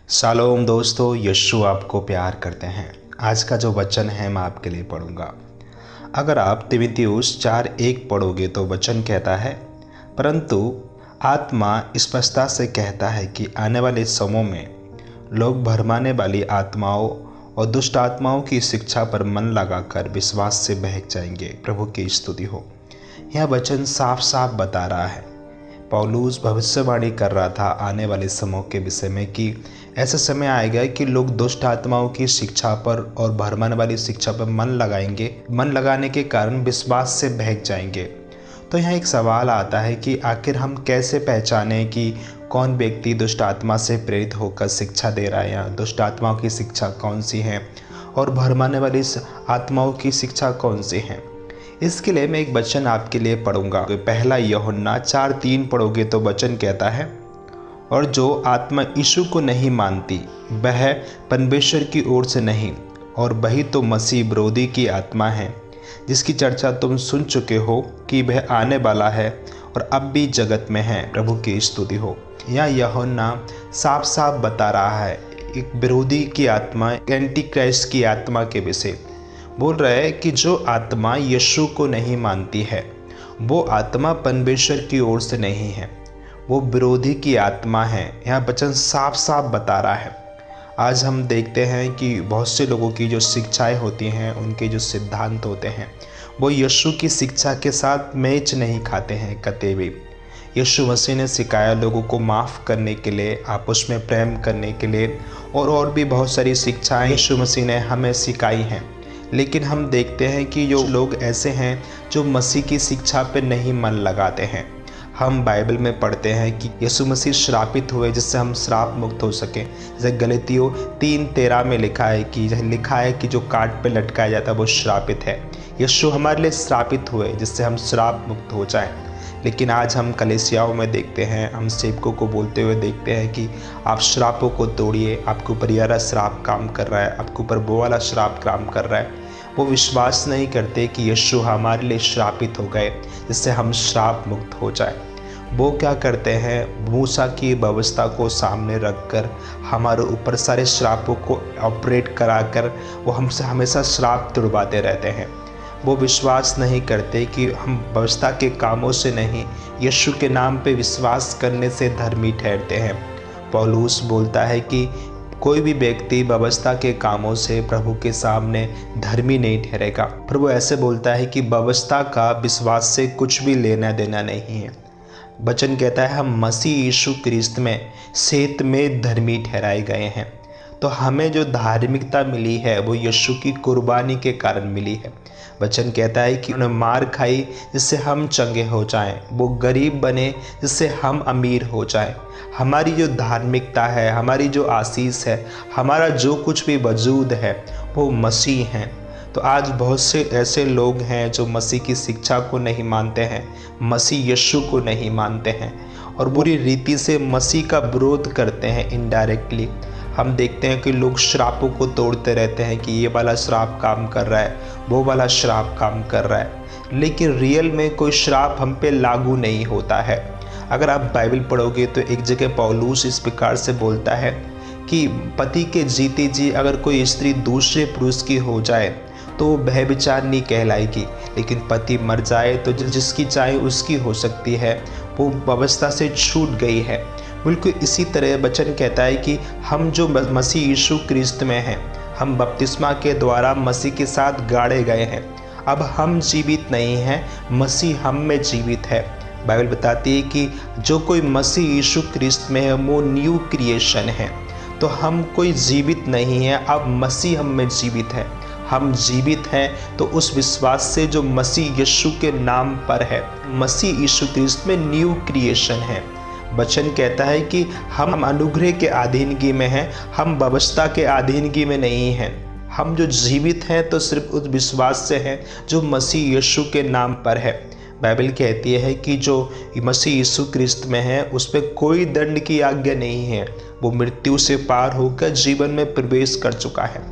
Shalom दोस्तों, यीशु आपको प्यार करते हैं। आज का जो वचन है मैं आपके लिए पढ़ूंगा। अगर आप तीमुथियुस 4:1 पढ़ोगे तो वचन कहता है, परंतु आत्मा स्पष्टता से कहता है कि आने वाले समय में लोग भरमाने वाली आत्माओं और दुष्ट आत्माओं की शिक्षा पर मन लगाकर विश्वास से बहक जाएंगे। प्रभु की स्तुति हो। यह वचन साफ साफ बता रहा है, पौलुस भविष्यवाणी कर रहा था आने वाले समय के विषय में कि ऐसा समय आएगा कि लोग दुष्ट आत्माओं की शिक्षा पर और भरमाने वाली शिक्षा पर मन लगाएंगे। मन लगाने के कारण विश्वास से बहक जाएंगे। तो यहाँ एक सवाल आता है कि आखिर हम कैसे पहचानें कि कौन व्यक्ति दुष्ट आत्मा से प्रेरित होकर शिक्षा दे रहा है, या दुष्ट आत्माओं की शिक्षा कौन सी है और भरमाने वाली आत्माओं की शिक्षा कौन सी है। इसके लिए मैं एक वचन आपके लिए पढ़ूंगा। पहला यूहन्ना 4:3 पढ़ोगे तो वचन कहता है, और जो आत्मा यीशु को नहीं मानती वह परमेश्वर की ओर से नहीं, और वही तो मसीह विरोधी की आत्मा है, जिसकी चर्चा तुम सुन चुके हो कि वह आने वाला है और अब भी जगत में है। प्रभु की स्तुति हो। यह यूहन्ना साफ साफ बता रहा है एक विरोधी की आत्मा, एंटी क्राइस्ट की आत्मा के विषय बोल रहा है कि जो आत्मा यीशु को नहीं मानती है वो आत्मा परमेश्वर की ओर से नहीं है, वो विरोधी की आत्मा है। यह वचन साफ साफ बता रहा है। आज हम देखते हैं कि बहुत से लोगों की जो शिक्षाएं होती हैं, उनके जो सिद्धांत होते हैं, वो यीशु की शिक्षा के साथ मैच नहीं खाते हैं कतई भी। यीशु मसीह ने सिखाया लोगों को माफ़ करने के लिए, आपस में प्रेम करने के लिए, और भी बहुत सारी शिक्षाएं यीशु मसीह ने हमें सिखाई हैं। लेकिन हम देखते हैं कि जो लोग ऐसे हैं जो मसीह की शिक्षा पे नहीं मन लगाते हैं। हम बाइबल में पढ़ते हैं कि यीशु मसीह श्रापित हुए जिससे हम श्राप मुक्त हो सकें। जैसे गलतियों 3:13 में लिखा है कि जो काट पे लटकाया जाता है वो श्रापित है। यीशु हमारे लिए श्रापित हुए जिससे हम श्राप मुक्त हो जाएं। लेकिन आज हम कलीसियाओं में देखते हैं, हम सेवकों को बोलते हुए देखते हैं कि आप श्रापों को तोड़िए, आपके ऊपर ये वाला श्राप काम कर रहा है, आपके ऊपर वो वाला श्राप काम कर रहा है। वो विश्वास नहीं करते कि यीशु हमारे लिए श्रापित हो गए जिससे हम श्राप मुक्त हो जाए। वो क्या करते हैं, मूसा की व्यवस्था को सामने रखकर हमारे ऊपर सारे श्रापों को ऑपरेट कराकर वो हमसे हमेशा श्राप तुड़वाते रहते हैं। वो विश्वास नहीं करते कि हम व्यवस्था के कामों से नहीं, यीशु के नाम पे विश्वास करने से धर्मी ठहरते हैं। पौलुस बोलता है कि कोई भी व्यक्ति व्यवस्था के कामों से प्रभु के सामने धर्मी नहीं ठहरेगा। प्रभु ऐसे बोलता है कि व्यवस्था का विश्वास से कुछ भी लेना देना नहीं है। वचन कहता है हम मसीह यीशु क्रिस्त में सेत में धर्मी ठहराए गए हैं। तो हमें जो धार्मिकता मिली है वो यीशु की कुर्बानी के कारण मिली है। वचन कहता है कि उन्हें मार खाई जिससे हम चंगे हो जाएं, वो गरीब बने जिससे हम अमीर हो जाएं। हमारी जो धार्मिकता है, हमारी जो आशीष है, हमारा जो कुछ भी वजूद है वो मसीह हैं। तो आज बहुत से ऐसे लोग हैं जो मसीह की शिक्षा को नहीं मानते हैं, मसीह यीशु को नहीं मानते हैं और बुरी रीति से मसीह का विरोध करते हैं। इनडायरेक्टली हम देखते हैं कि लोग श्रापों को तोड़ते रहते हैं कि ये वाला श्राप काम कर रहा है, वो वाला श्राप काम कर रहा है, लेकिन रियल में कोई श्राप हम पे लागू नहीं होता है। अगर आप बाइबल पढ़ोगे तो एक जगह पौलुस इस प्रकार से बोलता है कि पति के जीते जी अगर कोई स्त्री दूसरे पुरुष की हो जाए तो व्यभिचार नहीं कहलाएगी, लेकिन पति मर जाए तो जिसकी चाहे उसकी हो सकती है, वो व्यवस्था से छूट गई है। बिल्कुल इसी तरह वचन कहता है कि हम जो मसीह यीशु क्रिस्त में हैं, हम बपतिस्मा के द्वारा मसीह के साथ गाड़े गए हैं। अब हम जीवित नहीं हैं, मसीह हम में जीवित है। बाइबल बताती है कि जो कोई मसीह यीशु क्रिस्त में है वो न्यू क्रिएशन है। तो हम कोई जीवित नहीं है, अब मसीह हम में जीवित है। हम जीवित हैं तो उस विश्वास से जो मसीह यीशु के नाम पर है, मसीह यीशु क्रिस्त में न्यू क्रिएशन है। वचन कहता है कि हम अनुग्रह के अधीनगी में हैं, हम व्यवस्था के अधीनगी में नहीं हैं। हम जो जीवित हैं तो सिर्फ उस विश्वास से हैं जो मसीह यीशु के नाम पर है। बाइबल कहती है कि जो मसीह यीशु क्रिस्त में है उस पर कोई दंड की आज्ञा नहीं है, वो मृत्यु से पार होकर जीवन में प्रवेश कर चुका है।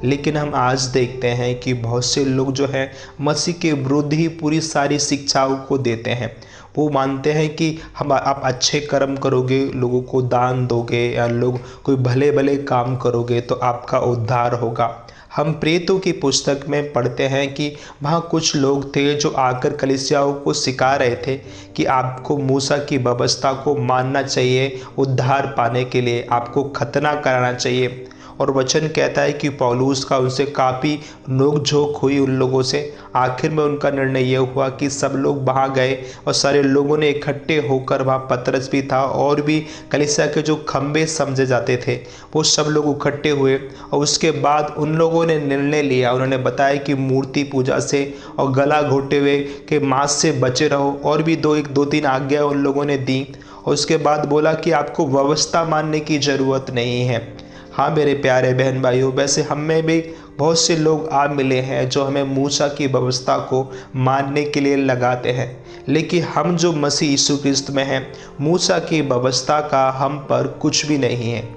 लेकिन हम आज देखते हैं कि बहुत से लोग जो है मसीह के विरुद्ध ही पूरी सारी शिक्षाओं को देते हैं। वो मानते हैं कि हम आप अच्छे कर्म करोगे, लोगों को दान दोगे या लोग कोई भले भले काम करोगे तो आपका उद्धार होगा। हम प्रेतों की पुस्तक में पढ़ते हैं कि वहाँ कुछ लोग थे जो आकर कलीसियाओं को सिखा रहे थे कि आपको मूसा की व्यवस्था को मानना चाहिए, उद्धार पाने के लिए आपको खतना कराना चाहिए। और वचन कहता है कि पौलुस का उनसे काफ़ी नोक-झोंक हुई उन लोगों से। आखिर में उनका निर्णय यह हुआ कि सब लोग वहाँ गए और सारे लोगों ने इकट्ठे होकर, वहाँ पतरस भी था और भी कलीसिया के जो खंबे समझे जाते थे वो सब लोग इकट्ठे हुए। और उसके बाद उन लोगों ने निर्णय लिया, उन्होंने बताया कि मूर्ति पूजा से और गला घोटे हुए के मांस से बचे रहो, और भी दो तीन आज्ञा उन लोगों ने दी। और उसके बाद बोला कि आपको व्यवस्था मानने की ज़रूरत नहीं है। हाँ मेरे प्यारे बहन भाइयों, वैसे हमें भी बहुत से लोग आ मिले हैं जो हमें मूसा की व्यवस्था को मानने के लिए लगाते हैं, लेकिन हम जो मसीह यीशु क्रिस्त में हैं, मूसा की व्यवस्था का हम पर कुछ भी नहीं है।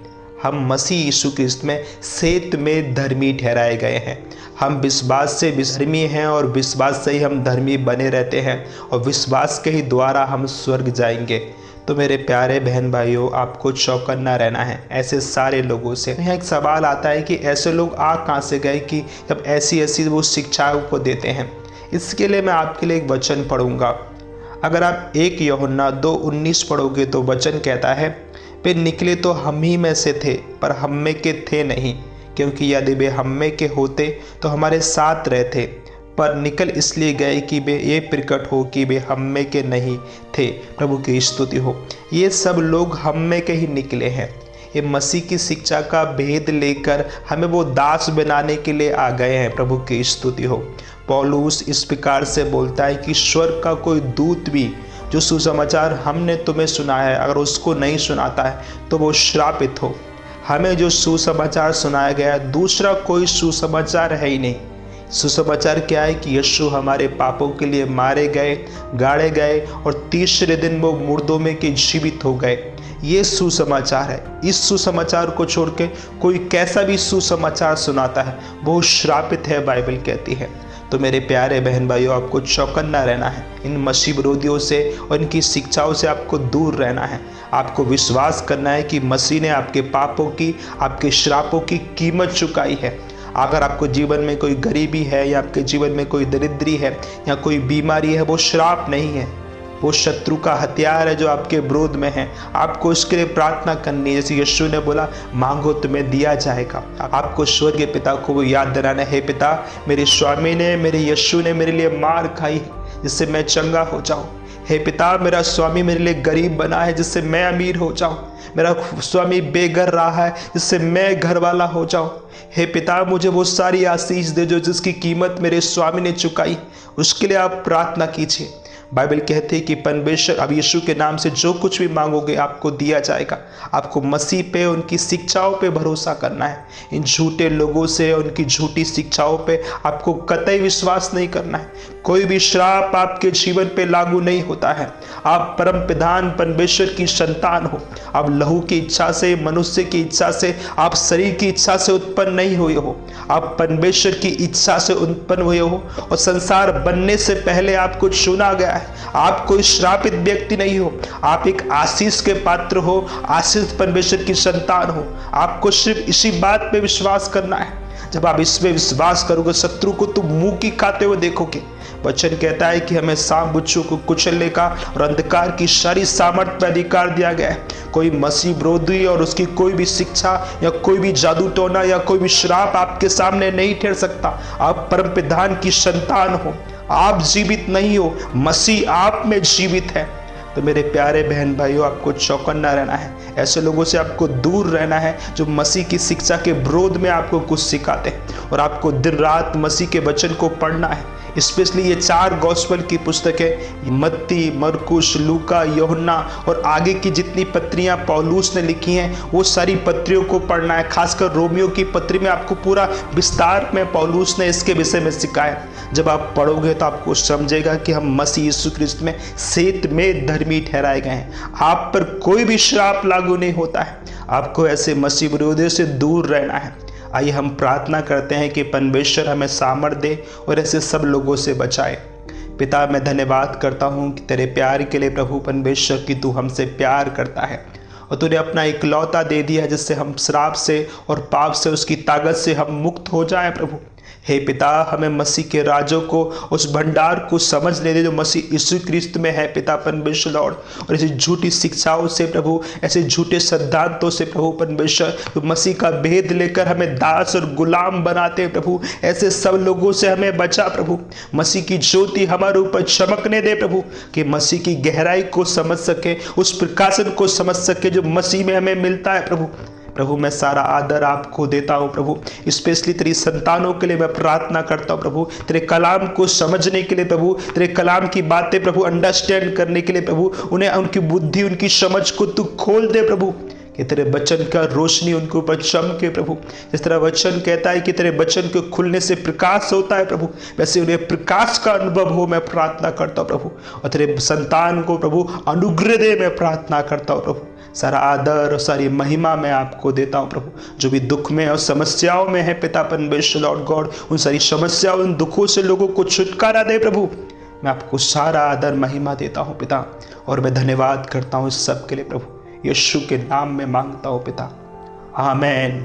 हम मसीह यीशु क्रिस्त में सेत में धर्मी ठहराए गए हैं। हम विश्वास से धर्मी हैं और विश्वास से ही हम धर्मी बने रहते हैं और विश्वास के ही द्वारा हम स्वर्ग जाएंगे। तो मेरे प्यारे बहन भाइयों, आपको चौकन्ना रहना है ऐसे सारे लोगों से। यहाँ एक सवाल आता है कि ऐसे लोग आ कहाँ से गए कि जब ऐसी ऐसी वो शिक्षाओं को देते हैं। इसके लिए मैं आपके लिए एक वचन पढ़ूंगा। अगर आप 1 यूहन्ना 2:19 पढ़ोगे तो वचन कहता है, वे निकले तो हम ही में से थे पर हम में के थे नहीं, क्योंकि यदि वे हम में के होते तो हमारे साथ रहते, पर निकल इसलिए गए कि वे ये प्रकट हो कि वे हम में के नहीं थे। प्रभु की स्तुति हो। ये सब लोग हम में के ही निकले हैं। ये मसीह की शिक्षा का भेद लेकर हमें वो दास बनाने के लिए आ गए हैं। प्रभु की स्तुति हो। पौलुस इस प्रकार से बोलता है कि स्वर्ग का कोई दूत भी जो सुसमाचार हमने तुम्हें सुनाया है, अगर उसको नहीं सुनाता है तो वो श्रापित हो। हमें जो सुसमाचार सुनाया गया है, दूसरा कोई सुसमाचार है ही नहीं। सुसमाचार क्या है कि यीशु हमारे पापों के लिए मारे गए, गाड़े गए और तीसरे दिन वो मुर्दों में के जीवित हो गए। ये सुसमाचार है। इस सुसमाचार को छोड़ के कोई कैसा भी सुसमाचार सुनाता है वो श्रापित है, बाइबल कहती है। तो मेरे प्यारे बहन भाइयों, आपको चौकन्ना रहना है। इन मसीह विरोधियों से और इनकी शिक्षाओं से आपको दूर रहना है। आपको विश्वास करना है कि मसीह ने आपके पापों की, आपके श्रापों की कीमत चुकाई है। अगर आपको जीवन में कोई गरीबी है या आपके जीवन में कोई दरिद्री है या कोई बीमारी है, वो श्राप नहीं है, वो शत्रु का हथियार है जो आपके विरोध में है। आपको उसके लिए प्रार्थना करनी है। जैसे यीशु ने बोला, मांगो तुम्हें दिया जाएगा। आपको स्वर्गीय पिता को वो याद दिलाना है, पिता मेरे स्वामी ने, मेरे यीशु ने मेरे लिए मार खाई जिससे मैं चंगा हो जाऊं। हे पिता, मेरा स्वामी मेरे लिए गरीब बना है जिससे मैं अमीर हो जाऊं। मेरा स्वामी बेघर रहा है जिससे मैं घर वाला हो जाऊं। हे पिता, मुझे वो सारी आशीष दे जो जिसकी कीमत मेरे स्वामी ने चुकाई। उसके लिए आप प्रार्थना कीजिए। बाइबल कहती है कि परमेश्वर, अब यीशु के नाम से जो कुछ भी मांगोगे आपको दिया जाएगा। आपको मसीह पे, उनकी शिक्षाओं पे भरोसा करना है। इन झूठे लोगों से, उनकी झूठी शिक्षाओं पे आपको कतई विश्वास नहीं करना है। कोई भी श्राप आपके जीवन पे लागू नहीं होता है। आप परम प्रधान परमेश्वर की संतान हो। आप लहू की इच्छा से, मनुष्य की इच्छा से, आप शरीर की इच्छा से उत्पन्न नहीं हुए हो। आप परमेश्वर की इच्छा से उत्पन्न हुए हो और संसार बनने से पहले आपको चुना गया है। आप कोई श्रापित व्यक्ति नहीं हो। आप एक आशीष के पात्र हो, आशीष परमेश्वर की संतान हो। आपको सिर्फ इसी बात पे विश्वास करना है। जब आप इसमें विश्वास करोगे, शत्रु को तुम मुंह की खाते हुए देखोगे। वचन कहता है कि हमें सांप बिच्छू को कुचलने का और अंधकार की सारी सामर्थ्य पर अधिकार दिया गया है। कोई मसीह विरोधी और उसकी कोई भी शिक्षा या कोई भी जादू टोना या कोई भी श्राप आपके सामने नहीं ठहर सकता। आप परम प्रधान की संतान हो। आप जीवित नहीं हो, मसीह आप में जीवित है। तो मेरे प्यारे बहन भाइयों, आपको चौकन्ना रहना है। ऐसे लोगों से आपको दूर रहना है जो मसीह की शिक्षा के विरोध में आपको कुछ सिखाते हैं। और आपको दिन रात मसीह के वचन को पढ़ना है। स्पेशली ये 4 गॉस्पेल की पुस्तकें, मत्ती, मरकुस, लूका, यूहन्ना और आगे की जितनी पत्रियां पौलुस ने लिखी हैं, वो सारी पत्रियों को पढ़ना है। खासकर रोमियो की पत्री में आपको पूरा विस्तार में पौलुस ने इसके विषय में सिखाया। जब आप पढ़ोगे तो आपको समझेगा कि हम मसीह यीशु क्रिस्त में सेत में धर्मी ठहराए गए हैं। आप पर कोई भी श्राप लागू नहीं होता है। आपको ऐसे मसीह विरोधियों से दूर रहना है। आइए हम प्रार्थना करते हैं कि परमेश्वर हमें सामर्थ दे और ऐसे सब लोगों से बचाए। पिता मैं धन्यवाद करता हूँ कि तेरे प्यार के लिए प्रभु परमेश्वर कि तू हमसे प्यार करता है और तूने अपना इकलौता दे दिया जिससे हम श्राप से और पाप से उसकी ताकत से हम मुक्त हो जाए प्रभु। हे पिता हमें मसीह के राजों को उस भंडार को समझ ले दे जो मसीह यीशु क्रिस्त में है पिता परमेश्वर लॉर्ड। और ऐसी झूठी शिक्षाओं से प्रभु, ऐसे झूठे सिद्धांतों से प्रभु परमेश्वर तो मसीह का भेद लेकर हमें दास और गुलाम बनाते प्रभु, ऐसे सब लोगों से हमें बचा प्रभु। मसीह की ज्योति हमारे ऊपर चमकने दे प्रभु कि मसीह की गहराई को समझ सके, उस प्रकाशन को समझ सके जो मसीह में हमें मिलता है प्रभु। प्रभु मैं सारा आदर आपको देता हूँ प्रभु, स्पेशली तेरी संतानों के लिए मैं प्रार्थना करता हूँ प्रभु, तेरे कलाम को समझने के लिए प्रभु, तेरे कलाम की बातें प्रभु अंडरस्टैंड करने के लिए प्रभु, उन्हें उनकी बुद्धि उनकी समझ को तू खोल दे प्रभु कि तेरे वचन का रोशनी उनके ऊपर चमके प्रभु। जिस तरह वचन कहता है कि तेरे वचन के खुलने से प्रकाश होता है प्रभु, वैसे उन्हें प्रकाश का अनुभव हो मैं प्रार्थना करता हूँ प्रभु। और तेरे संतान को प्रभु अनुग्रह दे मैं प्रार्थना करता हूँ प्रभु। सारा आदर और सारी महिमा मैं आपको देता हूँ प्रभु। जो भी दुख में और समस्याओं में है पिता परमेश्वर लॉर्ड गॉड, उन सारी समस्याओं उन दुखों से लोगों को छुटकारा दे प्रभु। मैं आपको सारा आदर महिमा देता हूँ पिता, और मैं धन्यवाद करता हूँ इस सब के लिए प्रभु। यीशु के नाम में मांगता हूँ पिता, आमेन।